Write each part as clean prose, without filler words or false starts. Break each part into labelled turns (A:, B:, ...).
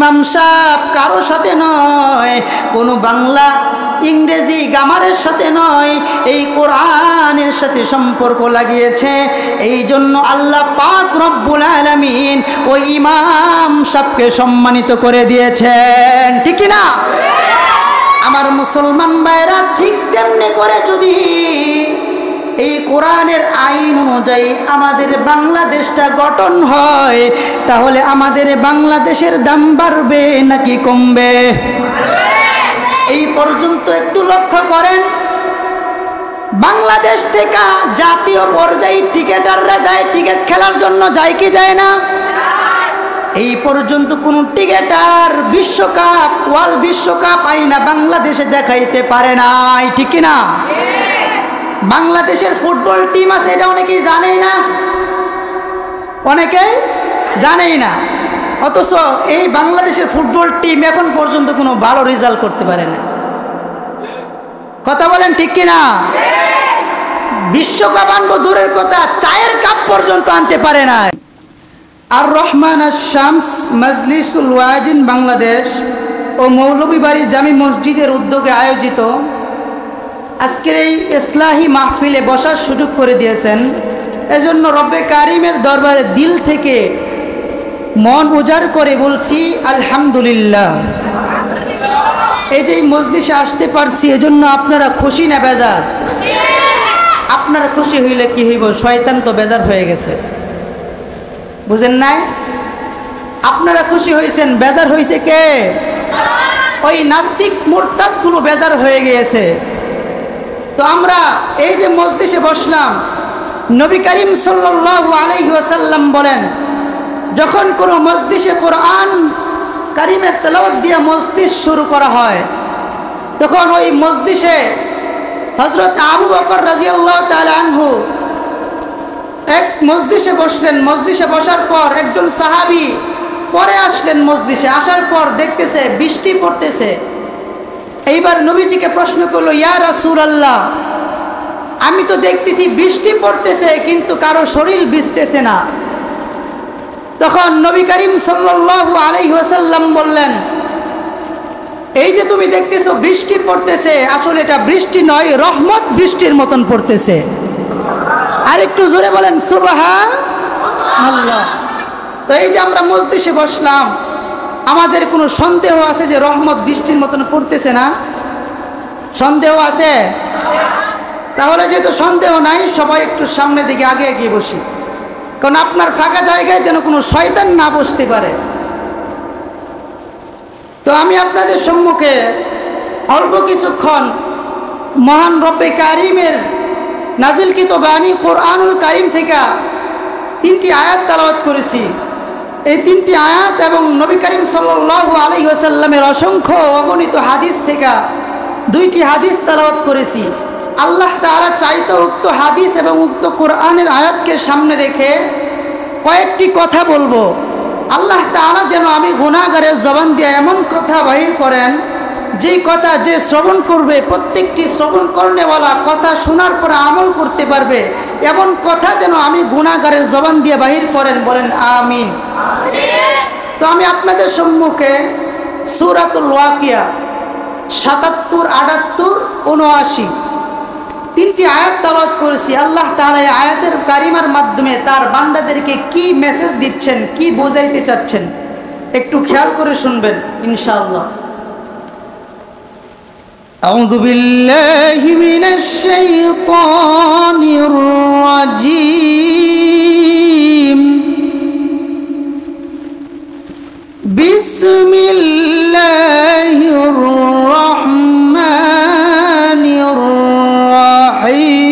A: ইমাম সাহেব কারো সাথে নয়, কোনো বাংলা ইংরেজি গ্রামারের সাথে নয়, এই কোরআনের সাথে সম্পর্ক লাগিয়েছে। এই জন্য আল্লাহ পাক রব্বুল আলামিন ওই ইমাম সাহেবকে সম্মানিত করে দিয়েছেন, ঠিক কি না? আমার মুসলমান ভাইরা, ঠিক তেমনি করে যদি এই কোরআনের আইন অনুযায়ী আমাদের বাংলাদেশটা গঠন হয়, তাহলে আমাদের বাংলাদেশের দাম বাড়বে নাকি কমবে? এই পর্যন্ত একটু লক্ষ্য করেন, বাংলাদেশ থেকে জাতীয় পর্যায়ে ক্রিকেটাররা যায়, ক্রিকেট খেলার জন্য যায় কি যায় না? এই পর্যন্ত কোন ক্রিকেটার বিশ্বকাপ, ওয়ার্ল্ড বিশ্বকাপ আইনা বাংলাদেশে দেখাইতে পারে নাই, ঠিক কি না? বাংলাদেশের ফুটবল টিম আছে, এটা অনেকেই জানেই না, অনেকেই জানেই না। অথচ এই বাংলাদেশের ফুটবল টিম এখন পর্যন্ত কোনো ভালো রেজাল্ট করতে পারে না। কথা বলেন ঠিক কিনা? বিশ্বকাপ আনবো দূরের কথা, চায়ের কাপ পর্যন্ত আনতে পারে না। আর রহমান আশ-শামস মাজলিসুল ওয়াজিন বাংলাদেশ ও মৌলভীবাড়ি জামি মসজিদের উদ্যোগে আয়োজিত আজকের এই ইসলাহি মাহফিলে বসার সুযোগ করে দিয়েছেন। এজন্য রব্বে কারিমের দরবারে দিল থেকে মন উজাড় করে বলছি আলহামদুলিল্লাহ। এই যে এই মজলিসে আসতে পারছি, এজন্য আপনারা খুশি না বেজার? আপনারা খুশি হইলে কি হইব? শয়তান তো বেজার হয়ে গেছে, বুঝেন নাই? আপনারা খুশি হয়েছেন, বেজার হয়েছে কে? ওই নাস্তিক মুরতাদগুলো বেজার হয়ে গিয়েছে। তো আমরা এই যে মজলিসে বসলাম, নবী করিম সাল্লাল্লাহু আলাইহি ওয়াসাল্লাম বলেন, যখন কোনো মজলিসে কোরআন কারিমের তেলাওয়াত দিয়ে মজলিস শুরু করা হয়, তখন ওই মজলিসে হযরত আবু বকর রাদিয়াল্লাহু তাআলা আনহু এক মজলিসে বসলেন। মজলিসে বসার পর একজন সাহাবী পরে আসলেন। মজলিসে আসার পর দেখতেছে বৃষ্টি পড়তেছে। এইবার নবীজিকে প্রশ্ন করলো, ইয়া রাসূলুল্লাহ, আমি তো দেখতেছি বৃষ্টি পড়তেছে কিন্তু কারো শরীর ভিজতেছে না। তখন নবী করিম সাল্লাল্লাহু আলাইহি ওয়াসাল্লাম বললেন, এই যে তুমি দেখতেছো বৃষ্টি পড়তেছে, আসলে এটা বৃষ্টি নয়, রহমত বৃষ্টির মতন পড়তেছে। আর একটু জোরে বলেন সুবহানাল্লাহ। তো এই যে আমরা মজলিসে বসলাম, আমাদের কোনো সন্দেহ আছে যে রহমত বৃষ্টির মতন পড়তেছে না? সন্দেহ আছে? তাহলে যেহেতু সন্দেহ নাই, সবাই একটু সামনের দিকে আগে এগিয়ে বসি, কারণ আপনার ফাঁকা জায়গায় যেন কোনো শয়তান না বসতে পারে। তো আমি আপনাদের সম্মুখে অল্প কিছুক্ষণ মহান রব্বে কারিমের নাজিলকৃত বাণী কোরআনুল কারিম থেকে 3টি আয়াত তেলাওয়াত করেছি। এই 3টি আয়াত এবং নবী করিম সাল্লাল্লাহু আলাইহি ওয়াসাল্লামের অসংখ্য অগণিত হাদিস থেকে 2টি হাদিস তেলাওয়াত করেছি। আল্লাহ তাআলা চাইতো উক্ত হাদিস এবং উক্ত কোরআনের আয়াতকে সামনে রেখে কয়েকটি কথা বলবো। আল্লাহ তাআলা যেন আমি গুনাহগারের জবান দিয়ে এমন কথা বাহির করেন, যেই কথা যে শ্রবণ করবে প্রত্যেকটি শ্রবণ করনেওয়ালা কথা শোনার পরে আমল করতে পারবে, এমন কথা যেন আমি গুনাহগারের জবান দিয়ে বাহির করেন। বলেন আমিন। তো আমি আপনাদের সম্মুখে সূরাতুল ওয়াকিয়া ৭৭, ৭৮, ৭৯ 3টি আয়াত তেলাওয়াত করেছি। আল্লাহ তাআলা এই আয়াতের কারিমার মাধ্যমে তার বান্দাদেরকে কি মেসেজ দিচ্ছেন, কি বোঝাইতে চাচ্ছেন, একটু খেয়াল করে শুনবেন ইনশাআল্লাহ। আউযু বিল্লাহি মিনাশ শাইতানির রাজীম। বিসমিল্লাহির রাহমানির রাহিম।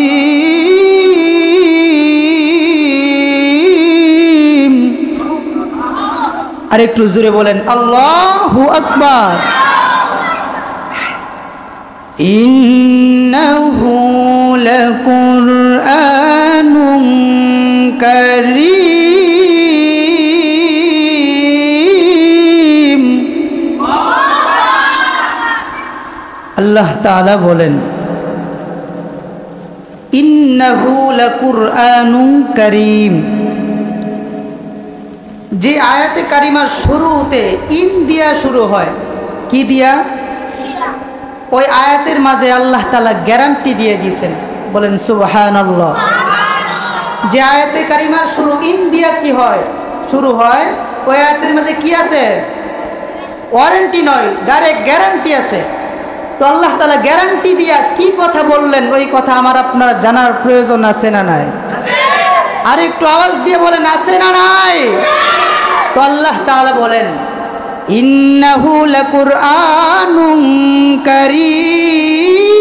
A: আরেকটু জোরে বলেন আল্লাহু আকবার। ইন্নাহু লাকুরআনুন কারীম। আল্লাহ তাআলা বলেন, ইন্নাহু লাকুরআনুন কারীম। যে আয়াতে কারিমার শুরুতে ইন দিয়া শুরু হয়, কি দিয়া? ওই আয়াতের মাঝে আল্লাহ তাআলা গ্যারান্টি দিয়ে দিয়েছেন, বলেন সুবহানাল্লাহ। যে আয়াতে কারিমার শুরু ইন দিয়া কি হয়, শুরু হয়, ওই আয়াতের মাঝে কি আছে? ওয়ারেন্টি নয়, ডাইরেক্ট গ্যারান্টি আছে। তো আল্লাহ তাআলা গ্যারান্টি দিয়া কি কথা বললেন, ওই কথা আমার আপনার জানার প্রয়োজন আছে না নাই? আর একটু আওয়াজ দিয়ে বলেন, আছে না নাই? তো আল্লাহ তাআলা বলেন, ইন্নাহু লাকুরআনুন কারীম,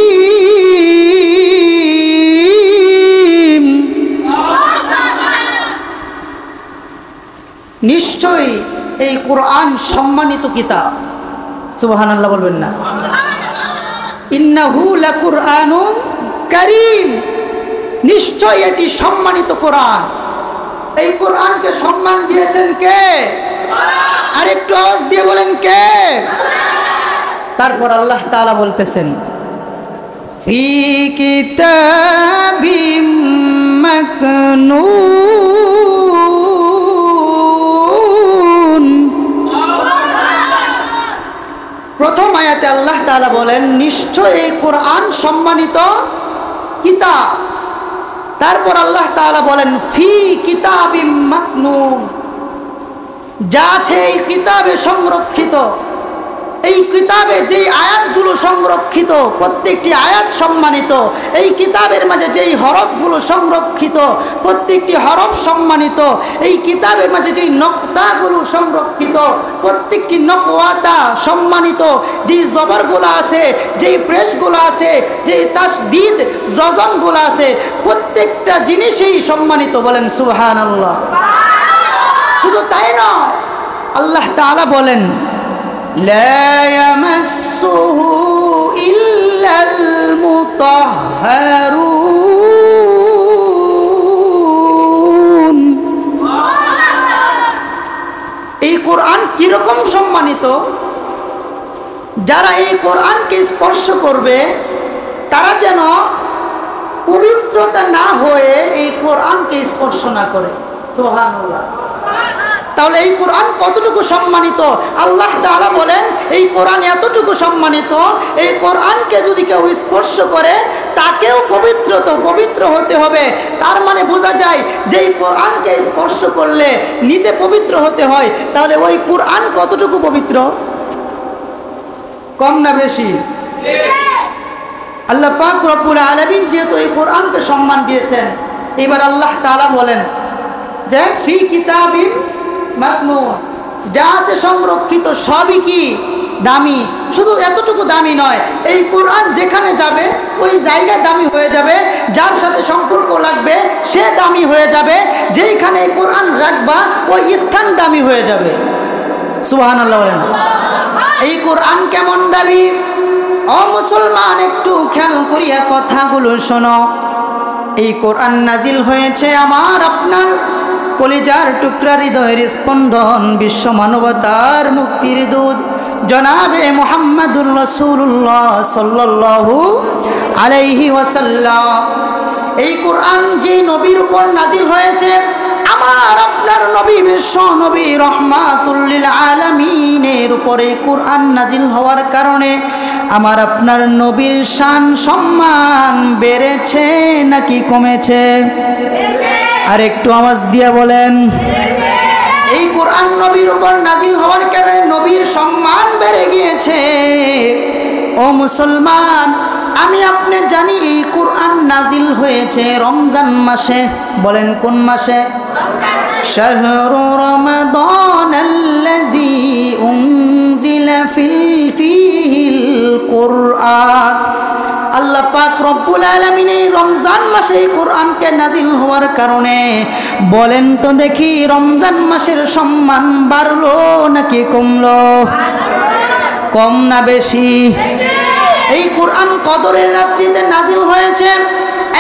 A: নিশ্চয়ই এই কোরআন সম্মানিত কিতাব। সুবহানাল্লাহ বলবেন না? ইন্নাহু লাকুরআনুন কারীম, নিশ্চয় এটি সম্মানিত কোরআন। এই কোরআনকে সম্মান দিয়েছেন কে? আর একটু আওয়াজ দিয়ে বলেন কে? তারপর আল্লাহ তাআলা বলতেছেন, ফি কিতাবিম মাকনুন। প্রথম আয়াতে আল্লাহ তাআলা বলেন নিশ্চয় এই কোরআন সম্মানিত কিতাব। তারপর আল্লাহ তাআলা বলেন ফি কিতাবিম মাকনুন, যা আছে এই কিতাবে সংরক্ষিত। এই কিতাবে যেই আয়াতগুলো সংরক্ষিত, প্রত্যেকটি আয়াত সম্মানিত। এই কিতাবের মাঝে যেই হরফগুলো সংরক্ষিত, প্রত্যেকটি হরফ সম্মানিত। এই কিতাবের মাঝে যেই নকতাগুলো সংরক্ষিত, প্রত্যেকটি নকওয়াতা সম্মানিত। যেই জবরগুলো আছে, যেই প্রেসগুলো আছে, যেই তাসদীদ জজমগুলো আছে, প্রত্যেকটা জিনিসই সম্মানিত। বলেন সুবহানাল্লাহ। শুধু তাই নয়, আল্লাহ তাআলা বলেন লা ইয়ামাসসুহু ইল্লাল মুতাহহারুন। এই কোরআন কিরকম সম্মানিত? যারা এই কোরআনকে স্পর্শ করবে তারা যেন পবিত্রতা না হয়ে এই কোরআনকে স্পর্শ না করে। সুবহানাল্লাহ। তাহলে এই কোরআন কতটুকু সম্মানিত? আল্লাহ তাআলা বলেন এই কোরআন এতটুকু সম্মানিত, এই কোরআনকে যদি কেউ স্পর্শ করে তাকেও পবিত্র হতে হবে। তার মানে বোঝা যায় যে এই কোরআনকে স্পর্শ করলে নিজে পবিত্র হতে হয়। তাহলে ওই কোরআন কতটুকু পবিত্র? কম না বেশি? আল্লাহ পাক রব্বুল আলামিন যেহেতু এই কোরআনকে সম্মান দিয়েছেন, এবার আল্লাহ তাআলা বলেন যে ফি কিতাবিম মাকনুন, যা আছে সংরক্ষিত সবই কি দামি। শুধু এতটুকু দামি নয়, এই কোরআন যেখানে যাবে ওই জায়গায় দামি হয়ে যাবে। যার সাথে সম্পর্ক লাগবে সে দামি হয়ে যাবে। যেইখানে এই কোরআন রাখবা ওই স্থান দামি হয়ে যাবে। সুবহানাল্লাহ বলেন। এই কোরআন কেমন দামি? ও মুসলমান, একটু খেয়াল করিয়া কথাগুলো শোনো। এই কোরআন নাজিল হয়েছে আমার আপনার কলিজার টুকরা হৃদয়ের স্পন্দন, বিশ্ব মানবতার মুক্তির দূত জনাবে মুহাম্মাদুর রাসূলুল্লাহ সাল্লাল্লাহু আলাইহি ওয়াসাল্লাম। এই কোরআন যে নবীর উপর নাজিল হয়েছে, আমার আপনার নবী বিশ্ব নবী রহমাতুল লিল আলামিনের উপরে কোরআন নাজিল হওয়ার কারণে আমার আপনার নবীর শান সম্মান বেড়েছে নাকি কমেছে? আর একটু আওয়াজ দিয়ে বলেন। এই কোরআন নবীর উপর নাজিল হওয়ার কারণে নবীর সম্মান বেড়ে গিয়েছে। ও মুসলমান, আমি আপনি জানি এই কোরআন নাজিল হয়েছে রমজান মাসে। বলেন কোন মাসে? শাহরু রমাদানাল্লাযী উনজিলা ফীহিল কুরআন। আল্লাহ পাক রব্বুল আলামিন এই রমজান মাসে এই কোরআনকে নাজিল হওয়ার কারণে বলেন তো দেখি রমজান মাসের সম্মান বাড়লো নাকি কমলো? কম না বেশি? এই কোরআন কদরের রাত্রিতে নাজিল হয়েছে,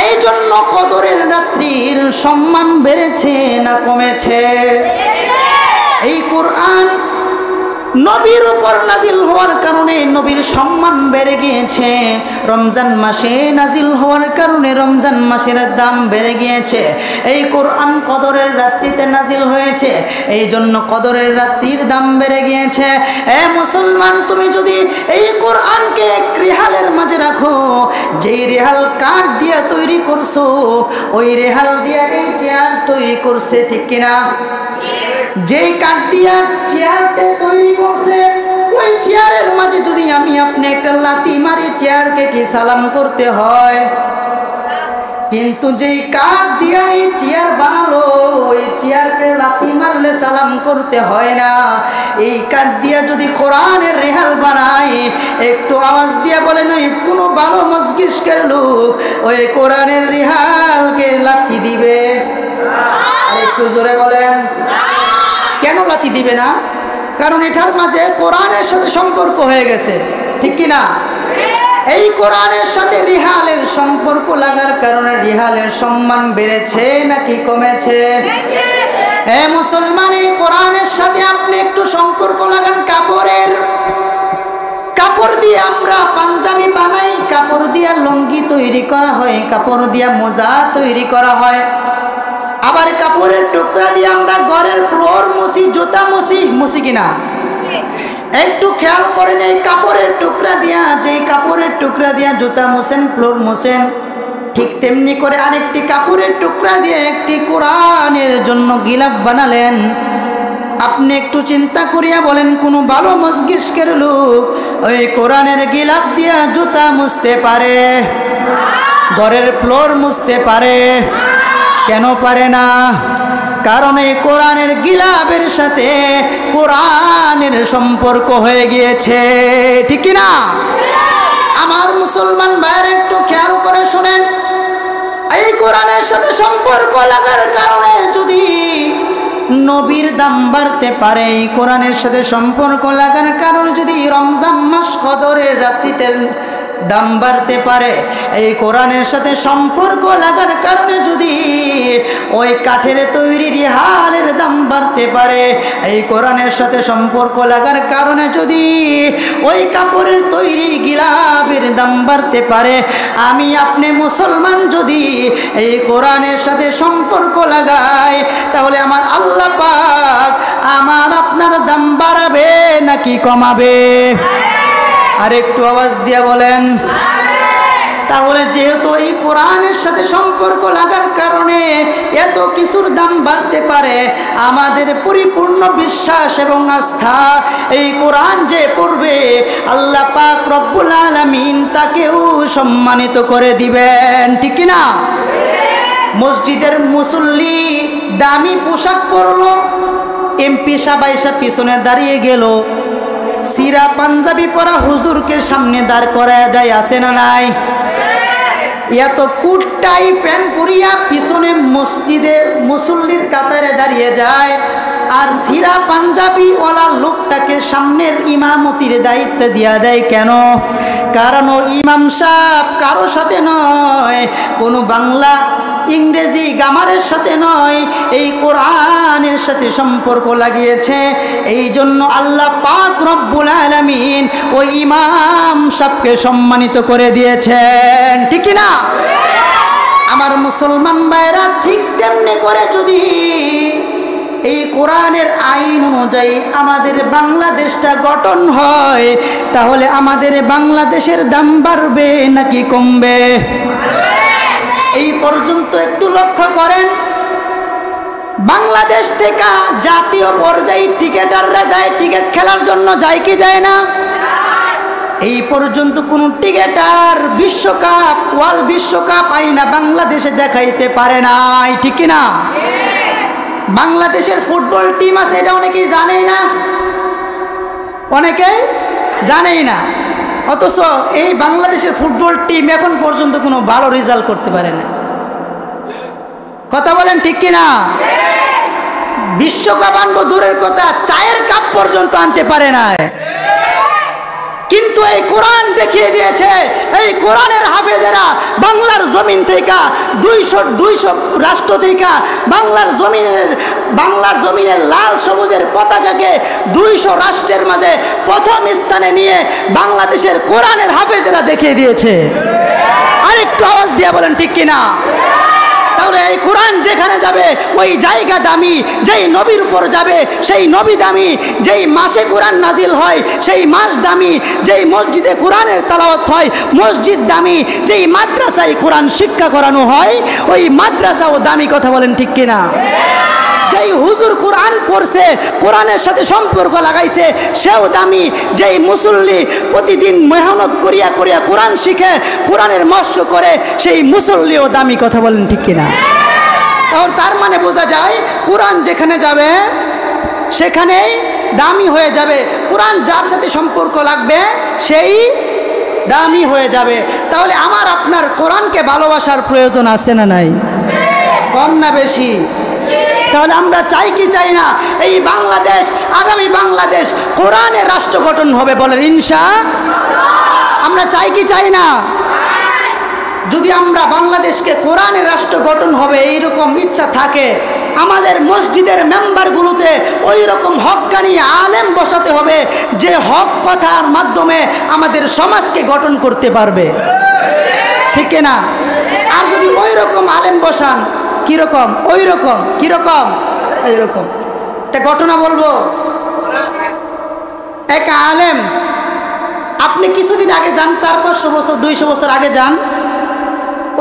A: এই জন্য কদরের রাত্রির সম্মান বেড়েছে না কমেছে? এই কোরআন নবীর উপর নাজিল হওয়ার কারণে নবীর সম্মান বেড়ে গিয়েছে। রমজান মাসে নাজিল হওয়ার কারণে রমজান মাসের দাম বেড়ে গিয়েছে। এই কোরআন কদরের রাত্রিতে নাজিল হয়েছে, এই জন্য কদরের রাত্রির দাম বেড়ে গিয়েছে। এ মুসলমান, তুমি যদি এই কোরআনকে রেহালের মাঝে রাখো, যেই রেহাল কাঠ দিয়ে তৈরি করছো, ওই রেহাল দিয়ে এই চেয়ার তৈরি করছে, ঠিক কিনা? যেই কাঠ দিয়া চেয়ারটা তৈরি করছে, ওই চেয়ারের মাঝে যদি আমি আপনি একটা লাথি মারি, চেয়ারকে কি সালাম করতে হয়? কিন্তু যেই কাঠ দিয়া এই চেয়ার বানালো, ওই চেয়ারকে লাথি মারলে সালাম করতে হয় না। এই কাঠ দিয়া যদি কোরআনের রেহাল বানায়, একটু আওয়াজ দিয়া বলেন ওই কোনো ভালো মজলিসের লোক ওই কোরআনের রেহালকে লাথি দিবে? আর একটু জোরে বলেন, কেন লাথি দিবে না? কারণ এটার মাঝে কোরআনের সাথে সম্পর্ক হয়ে গেছে, ঠিক কিনা? এই কোরআনের সাথে রিহালের সম্পর্ক লাগার কারণে রিহালের সম্মান বেড়েছে নাকি কমেছে? এ মুসলমান, এই কোরআনের সাথে আপনি একটু সম্পর্ক লাগান। কাপড় দিয়ে আমরা পাঞ্জাবি বানাই, কাপড় দিয়ে লুঙ্গি তৈরি করা হয়, কাপড় দিয়ে মোজা তৈরি করা হয়। আবার কাপড়ের টুকরা দিয়ে আমরা ঘরের ফ্লোর মুছি, জুতা মুছি কিনা? একটু খেয়াল করেন, এই কাপড়ের টুকরা দিয়া, যেই কাপড়ের টুকরা দিয়া জুতা মুছেন, ফ্লোর মুছেন, ঠিক তেমনি করে আরেকটি কাপড়ের টুকরা দিয়ে একটি কোরআনের জন্য গিলাফ বানালেন। আপনি একটু চিন্তা করিয়া বলেন, কোনো ভালো মজলিসের লোক ওই কোরআনের গিলাফ দিয়া জুতা মুছতে পারে? ঘরের ফ্লোর মুছতে পারে? কেন পারে না? কারণ এই কোরআনের গিলাফের সাথে কোরআনের সম্পর্ক হয়ে গিয়েছে, ঠিক না? আমার মুসলমান ভাইয়েরা একটু খেয়াল করে শুনেন, এই কোরআনের সাথে সম্পর্ক লাগার কারণে যদি নবীর দাম বাড়তে পারে, এই কোরআনের সাথে সম্পর্ক লাগার কারণে যদি রমজান মাস কদরের রাত্রিতে দাম বাড়তে পারে, এই কোরআনের সাথে সম্পর্ক লাগার কারণে যদি ওই কাঠের তৈরি রিহালের দাম বাড়তে পারে, এই কোরআনের সাথে সম্পর্ক লাগার কারণে যদি ওই কাপড়ের তৈরি গিলাফের দাম বাড়তে পারে, আমি আপনি মুসলমান যদি এই কোরআনের সাথে সম্পর্ক লাগাই, তাহলে আমার আল্লাহ পাক আমার আপনার দাম বাড়াবে নাকি কমাবে? আর একটু আওয়াজ দিয়ে বলেন। তাহলে যেহেতু এই কোরআনের সাথে সম্পর্ক লাগার কারণে এত কিছুর দাম বাড়তে পারে, আমাদের পরিপূর্ণ বিশ্বাস এবং আস্থা, এই কোরআন যে পড়বে আল্লাহ পাক রব্বুল আলামিন তাকেও সম্মানিত করে দিবেন, ঠিক না? মসজিদের মুসল্লি দামি পোশাক পরলো, এমপি সাহেব পিছনে দাঁড়িয়ে গেল, সিরা পাঞ্জাবি পরা হুজুরকে সামনে দাঁড় করায় দেয়, আছে না নাই? এত কুটটাই প্যান্ট পরিয়া পিছনে মসজিদে মুসল্লির কাতারে দাঁড়িয়ে যায়, আর সিরা পাঞ্জাবি ওয়ালা লোকটাকে সামনের ইমামতির দায়িত্ব দিয়া দেয়। কেন? কারণ ও ইমাম সাহেব কারো সাথে নয়, কোনো বাংলা ইংরেজি গামারের সাথে নয়, এই কোরআনের সাথে সম্পর্ক লাগিয়েছে। এই জন্য আল্লাহ পাক রব্বুল আলামিন ওই ইমাম সাহেবকে সম্মানিত করে দিয়েছেন, ঠিক না? আমার মুসলমান ভাইরা, ঠিক তেমনি করে যদি এই কোরআনের আইন অনুযায়ী আমাদের বাংলাদেশটা গঠন হয়, তাহলে আমাদের বাংলাদেশের দাম বাড়বে নাকি কমবে? এই পর্যন্ত একটু লক্ষ্য করেন, বাংলাদেশ থেকে জাতীয় পর্যায়ে টিকেটাররা যায়, টিকিট খেলার জন্য যায় কি যায় না? এই পর্যন্ত কোন টিকেটার বিশ্বকাপ, ওয়ার্ল্ড বিশ্বকাপ আইনা বাংলাদেশে দেখাইতে পারে নাই, ঠিক না? বাংলাদেশের ফুটবল টিম আছে, এটা অনেকেই জানেই না, অনেকেই জানেই না। অথচ এই বাংলাদেশের ফুটবল টিম এখন পর্যন্ত কোনো ভালো রেজাল্ট করতে পারে না। কথা বলেন ঠিক কিনা? বিশ্বকাপ আনবো দূরের কথা, চায়ের কাপ পর্যন্ত আনতে পারে না। কিন্তু এই কোরআন দেখিয়ে দিয়েছে, এই কোরআনের হাফেজেরা বাংলার জমিন থেকে 200 রাষ্ট্র থেকে বাংলার জমিনের বাংলার জমিনে লাল সবুজের পতাকাকে 200 রাষ্ট্রের মাঝে প্রথম স্থানে নিয়ে বাংলাদেশের কোরআনের হাফেজরা দেখিয়ে দিয়েছে। আরেকটু আওয়াজ দিয়ে বলেন ঠিক কিনা? তাহলে এই কোরআন যেখানে যাবে ওই জায়গা দামি, যেই নবীর উপর যাবে সেই নবী দামি, যেই মাসে কোরআন নাজিল হয় সেই মাস দামি, যেই মসজিদে কোরআনের তেলাওয়াত হয় মসজিদ দামি, যেই মাদ্রাসায় কোরআন শিক্ষা করানো হয় ওই মাদ্রাসাও দামি। কথা বলেন ঠিক কিনা? যেই হুজুর কোরআন পড়ছে, কোরআনের সাথে সম্পর্ক লাগাইছে সেও দামি। যেই মুসল্লি প্রতিদিন মেহনত করিয়া করিয়া কোরআন শিখে, কোরআনের মস্ক করে, সেই মুসল্লিও দামি। কথা বলেন ঠিক কিনা? তার মানে বোঝা যায় কোরআন যেখানে যাবে সেখানেই দামি হয়ে যাবে। কোরআন যার সাথে সম্পর্ক লাগবে সেই দামি হয়ে যাবে। তাহলে আমার আপনার কোরআনকে ভালোবাসার প্রয়োজন আছে না নাই? কম না বেশি? তাহলে আমরা চাই কি চাই না এই বাংলাদেশ, আগামী বাংলাদেশ কোরআনের রাষ্ট্র গঠন হবে? বলেন ইনশাআল্লাহ। আমরা চাই কি চাই না? যদি আমরা বাংলাদেশকে কোরআনের রাষ্ট্র গঠন হবে এইরকম ইচ্ছা থাকে, আমাদের মসজিদের মেম্বারগুলোতে ওই রকম হক্কানি আলেম বসাতে হবে যে হক কথার মাধ্যমে আমাদের সমাজকে গঠন করতে পারবে। ঠিক না? আর যদি ওই রকম আলেম বসান, কিরকম? ওই রকম, কিরকম? এইরকম। একটা ঘটনা বলবো। এক আলেম, আপনি কিছুদিন আগে যান, 400-500 বছর 200 বছর আগে যান,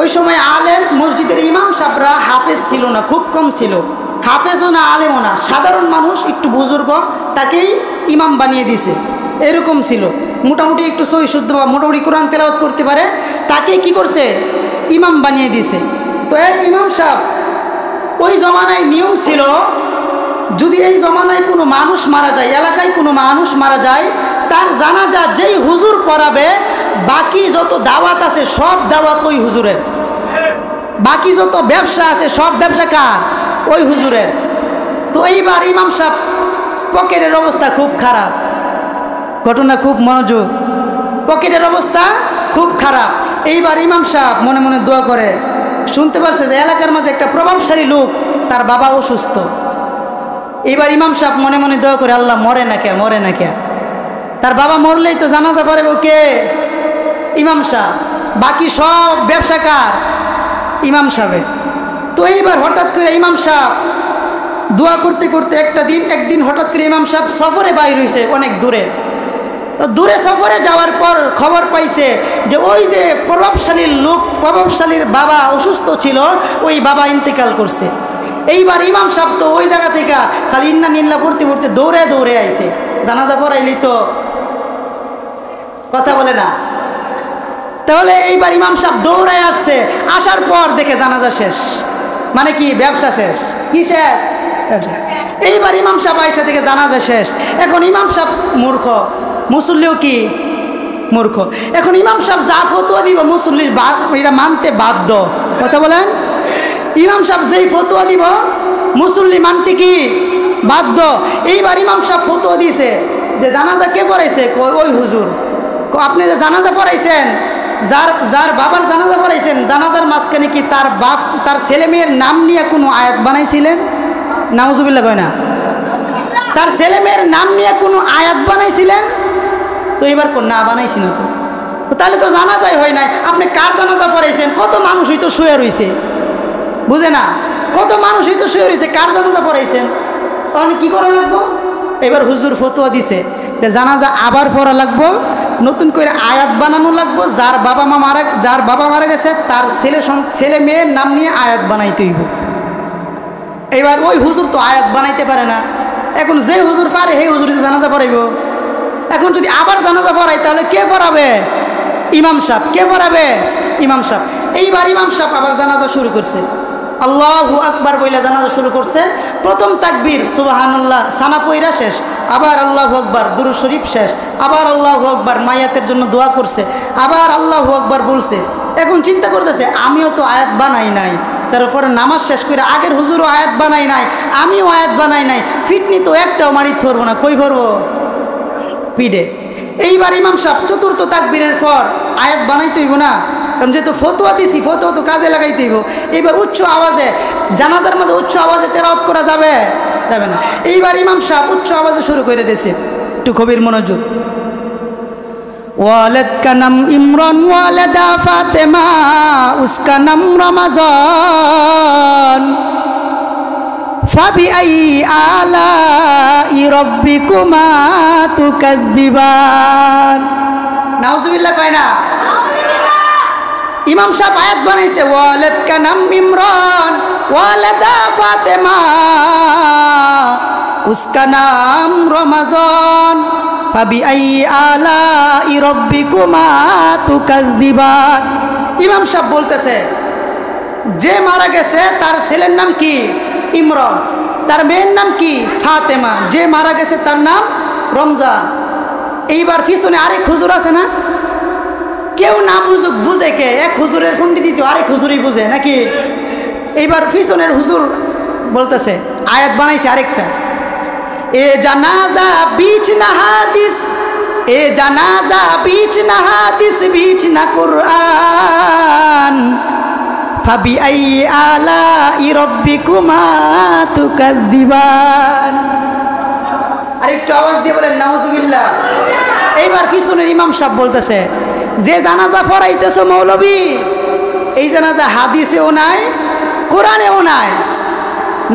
A: ওই সময় আলেম মসজিদের ইমাম সাহেবরা হাফেজ ছিল না, খুব কম ছিল। হাফেজও না, আলেমও না, সাধারণ মানুষ, একটু বুজুর্গ, তাকেই ইমাম বানিয়ে দিছে। এরকম ছিল, মোটামুটি একটু সহি শুদ্ধ বা মোটামুটি কোরআন তেলাওয়াত করতে পারে, তাকে কি করছে? ইমাম বানিয়ে দিছে। তো এক ইমাম সাহেব, ওই জমানায় নিয়ম ছিল যদি এই জমানায় কোনো মানুষ মারা যায়, এলাকায় কোনো মানুষ মারা যায়, তার জানাজা যেই হুজুর পড়াবে বাকি যত দাওয়াত আছে সব দাওয়াত ওই হুজুরের, বাকি যত ব্যবসা আছে সব ব্যবসা কার? ওই হুজুরের। তো এইবার ইমাম সাহেব পকেটের অবস্থা খুব খারাপ, ঘটনা খুব মনোযোগ, পকেটের অবস্থা খুব খারাপ। এইবার ইমাম সাহেব মনে মনে দোয়া করে, শুনতে পারছে যে এলাকার মাঝে একটা প্রভাবশালী লোক, তার বাবা অসুস্থ। এইবার ইমাম সাহেব মনে মনে দোয়া করে, আল্লাহ মরে না কে, মরে না কে। তার বাবা মরলেই তো জানাজা পড়ে কে? ইমাম সাহেব। বাকি সব ব্যবসা কার? ইমাম সাহেবের। তো এইবার হঠাৎ করে ইমাম সাহেব দোয়া করতে করতে একদিন হঠাৎ করে ইমাম সাহেব সফরে বাইর হয়েছে, অনেক দূরে। দূরে সফরে যাওয়ার পর খবর পাইছে যে ওই যে প্রভাবশালীর লোক, প্রভাবশালীর বাবা অসুস্থ ছিল, ওই বাবা ইন্তেকাল করছে। এইবার ইমাম সাহেব তো ওই জায়গা থেকে খালি ইন্না নিল্লা পড়তে পড়তে দৌড়ে দৌড়ে আইছে। জানাজা পড়াইলি তো কথা বলে না। তাহলে এইবার ইমাম সাহেব দৌড়ায় আসছে, আসার পর দেখে জানাজা শেষ। মানে কি? ব্যবসা শেষ। কি শেষ? ব্যবসা। এইবার ইমাম সাহেব আইসা থেকে জানাজা শেষ। এখন ইমাম সাহেব মূর্খ, মুসল্লিও কি মূর্খ। এখন ইমাম সাহেব যা ফতোয়া দিব মুসল্লি এটা মানতে বাধ্য। কথা বলেন? ইমাম সাহেব যেই ফতোয়া দিব মুসল্লি মানতে কি বাধ্য। এইবার ইমাম সাহেব ফতোয়া দিয়েছে যে জানাজা কে পড়াইছে? ওই হুজুর। আপনি যে জানাজা পড়াইছেন, যার বাবার জানাজা পড়াইছেন, জানাজার মাঝখানে কি তার বাপ তার ছেলে মেয়ের নাম নিয়ে কোনো আয়াত বানাইছিলেন? নাউজুবিল্লাহ কয় না? তার ছেলে মেয়ের নাম নিয়ে কোনো আয়াত বানাইছিলেন? তো এবার না বানাইছি না। তো তাহলে তো জানাজাই হয় নাই। আপনি কার জানাজা পড়াইছেন? কত মানুষই তো শুয়ে রয়েছে, বুঝে না? কত মানুষই তো শুয়ে রয়েছে, কার জানাজা পড়াইছেন? তাহলে কি করা লাগবো? এবার হুজুর ফতোয়া দিছে যে জানাজা আবার পড়া লাগবো, নতুন করে আয়াত বানানো লাগবো। যার বাবা মারা গেছে তার ছেলে মেয়ের নাম নিয়ে আয়াত বানাইতে হইব। এবার ওই হুজুর তো আয়াত বানাইতে পারে না। এখন যে হুজুর পারে সেই হুজুর জানাজা পড়াইব। এখন যদি আবার জানাজা পড়াই তাহলে কে পড়াবে? ইমাম সাহেব। কে পড়াবে? ইমাম সাহেব। এইবার ইমাম সাহেব আবার জানাজা শুরু করছে, আল্লাহু আকবার বইলা জানাজা শুরু করছে। প্রথম তাকবীর সুবহানাল্লাহ সানা পয়রা শেষ, আবার আল্লাহু আকবার দুরূদ শরীফ শেষ, আবার আল্লাহু আকবার মাইয়াতের জন্য দোয়া করছে, আবার আল্লাহু আকবার বলছে। এখন চিন্তা করতেছে আমিও তো আয়াত বানাই নাই, তারপরে নামাজ শেষ করে আগের হুজুরও আয়াত বানাই নাই, আমিও আয়াত বানাই নাই, ফিটনি তো একটাও মারি ধরবো না। কই ধরবো? পিঠে। এইবার ইমাম সাহেব চতুর্থ তাকবীরের পর আয়াত বানাইতে হইব না, কারণ যেহেতু ফতোয়া দিছি, ফতোয়া তো কাজে লাগাইতে হইব। এইবার উচ্চ আওয়াজে জানাজার মাঝে উচ্চ আওয়াজে তেলাওয়াত করা যাবে যাবে না। এইবার ইমাম সাহেব উচ্চ আওয়াজে শুরু করে দিয়েছে, একটু গভীর মনোযোগ। ওয়ালিদ কা নাম ইমরান ওয়ালিদা ফাতেমা উসকা নাম রমজান ফাবিআই আলাই রব্বিকুমা তুকাজ্জিবান। নাউজুবিল্লাহ কয় না? ইমাম সাহেব আয়াত বানাইছে ওয়ালিদ কা নাম ইমরান ওয়ালিদা ফাতেমা উসকা নাম রমজান ফাবিআই আলাই রব্বিকুমা তুকাজ্জিবান। ইমাম সাহেব বলতেছে যে মারা গেছে তার ছেলের নাম কি? ইমরান। তার মেয়ের নাম কি? ফাতেমা। যে মারা গেছে তার নাম রমজান। এইবার পিছনে আরেক হুজুর আছে না, কেউ না বুঝুক বুঝে কে? এক হুজুরের ফোন দিতে আরেক হুজুরই বুঝে নাকি? এইবার পিছনের হুজুর বলতেছে, আয়াত বানাইছে আরেকটা, এ জানাজা বিচ না হাদিস, এ জানাজা বিচ না হাদিস বিচ না কুরআন ফাবিআই আলাই রব্বিকুমা তুকাজ্জিবান। আরেকটু আওয়াজ দিয়ে বলেন নাউজুবিল্লাহ। এইবার পিছনের ইমাম সাহেব বলতেছে যে জানাজা পড়াইতেছো মৌলবী, এই জানাজা হাদিসেও নাই কোরআনেও নাই,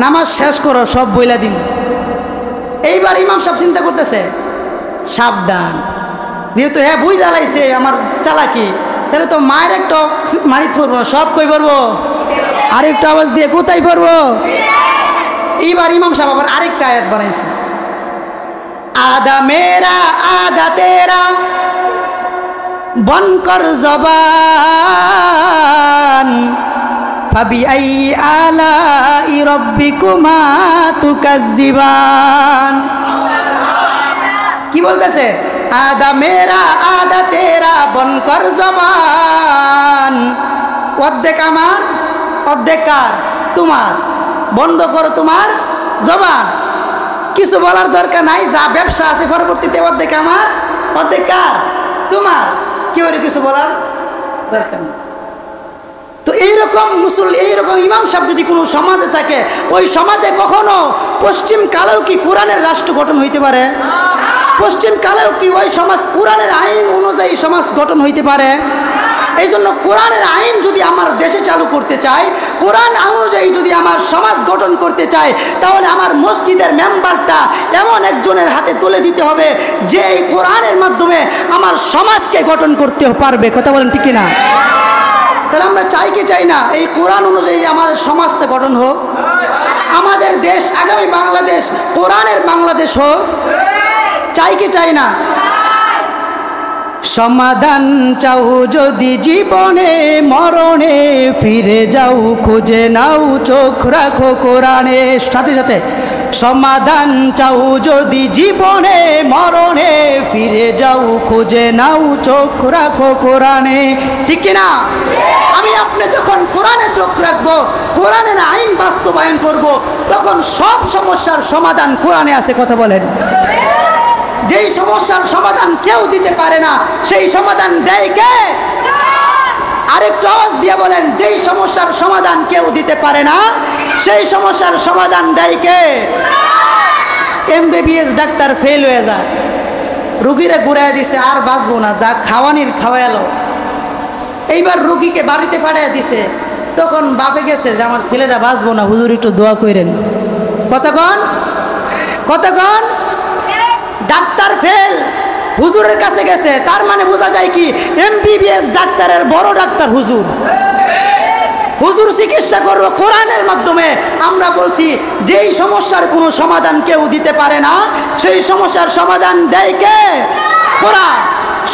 A: নামাজ শেষ করো সব বইলা দিন। এইবার ইমাম সাহেব চিন্তা করতেছে সাবধান, যেহেতু হ্যাঁ বই জ্বালাইছে আমার চালাকি, তাহলে তো মায়ের একটা মারি পড়বো, সব কই পড়বো আরেকটা আওয়াজ দিয়ে কোথায় পড়বো? এইবার ইমাম সাহেব আবার আরেকটা আয়াত বানাইছে, আদা মেরা আদা তেরা বনকর জবান ফাবিআই আলাই রব্বিকুমা তুকাজ্জিবান। কি বলতেছে? আদা মেরা আদা তেরা বনকর জবান, অর্ধেক আমার অর্ধেক কার? তোমার। বন্ধ করো তোমার জবান, কিছু বলার দরকার নাই, যা ব্যবসা আছে পরবর্তীতে অর্ধেক আমার অর্ধেক কার? তোমার। কেউ কিছু বলার দরকার নেই। তো এইরকম এইরকম ইমাম সাহেব যদি কোনো সমাজে থাকে, ওই সমাজে কখনো পশ্চিম কালেও কি কোরআনের রাষ্ট্র গঠন হইতে পারে? পশ্চিম কালেও কি ওই সমাজ কোরআনের আইন অনুযায়ী সমাজ গঠন হইতে পারে? এই জন্য কোরআনের আইন যদি আমার দেশে চালু করতে চাই, কোরআন অনুযায়ী যদি আমার সমাজ গঠন করতে চাই, তাহলে আমার মসজিদের মেম্বারটা এমন একজনের হাতে তুলে দিতে হবে যে এই কোরআনের মাধ্যমে আমার সমাজকে গঠন করতে পারবে। কথা বলেন ঠিক কিনা? তাহলে আমরা চাই কি চাই না এই কোরআন অনুযায়ী আমাদের সমাজটা গঠন হোক, আমাদের দেশ আগামী বাংলাদেশ কোরআনের বাংলাদেশ হোক? চাই কি চাই না? সমাধান চাও যদি জীবনে মরণে, ফিরে যাও খুঁজে নাও চোখ রাখো কোরআনে। সাথে সাথে সমাধান চাও যদি জীবনে মরণে, ফিরে যাও খুঁজে নাও চোখ রাখো কোরআনে। ঠিক কিনা? আমি আপনি যখন কোরআনে চোখ রাখবো, কোরআনের আইন বাস্তবায়ন করব, তখন সব সমস্যার সমাধান কোরআনে আছে। কথা বলেন। যেই সমস্যার সমাধান কেউ দিতে পারে না, সেই সমাধান দেয় কে? আরেকটু আওয়াজ দিয়ে বলেন, যেই সমস্যার সমাধান কেউ দিতে পারে না, সেই সমস্যার সমাধান দেয় কে? এমবিবিএস ডাক্তার ফেল হয়ে যায়, রুগীরা ঘুরাই দিছে, আর বাঁচবো না, যা খাওয়ানির খাওয়াইলো। এইবার রুগীকে বাড়িতে পাঠিয়ে দিছে, তখন বাপে গেছে যে আমার ছেলেটা বাঁচবো না, হুজুর একটু দোয়া করেন। কতক্ষণ কতক্ষণ ডাক্তার ফেল, হুজুরের কাছে গেছে, তার মানে বোঝা যায় কি এমবিবিএস ডাক্তারের বড় ডাক্তার হুজুর। হুজুর চিকিৎসা করবো কোরআনের মাধ্যমে। আমরা বলছি যেই সমস্যার কোনো সমাধান কেউ দিতে পারে না, সেই সমস্যার সমাধান দেয় কে? কোরআন।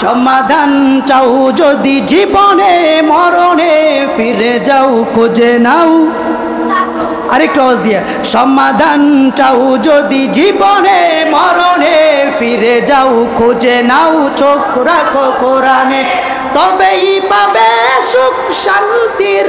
A: সমাধান চাও যদি জীবনে মরণে, ফিরে যাও খুঁজে নাও। আরেকটু আওয়াজ দিয়ে, সমাধান চাও যদি জীবনে মরণে, ফিরে যাও খুঁজে নাও চোখ রাখো কোরআনে, তবেই পাবে সুখ শান্তির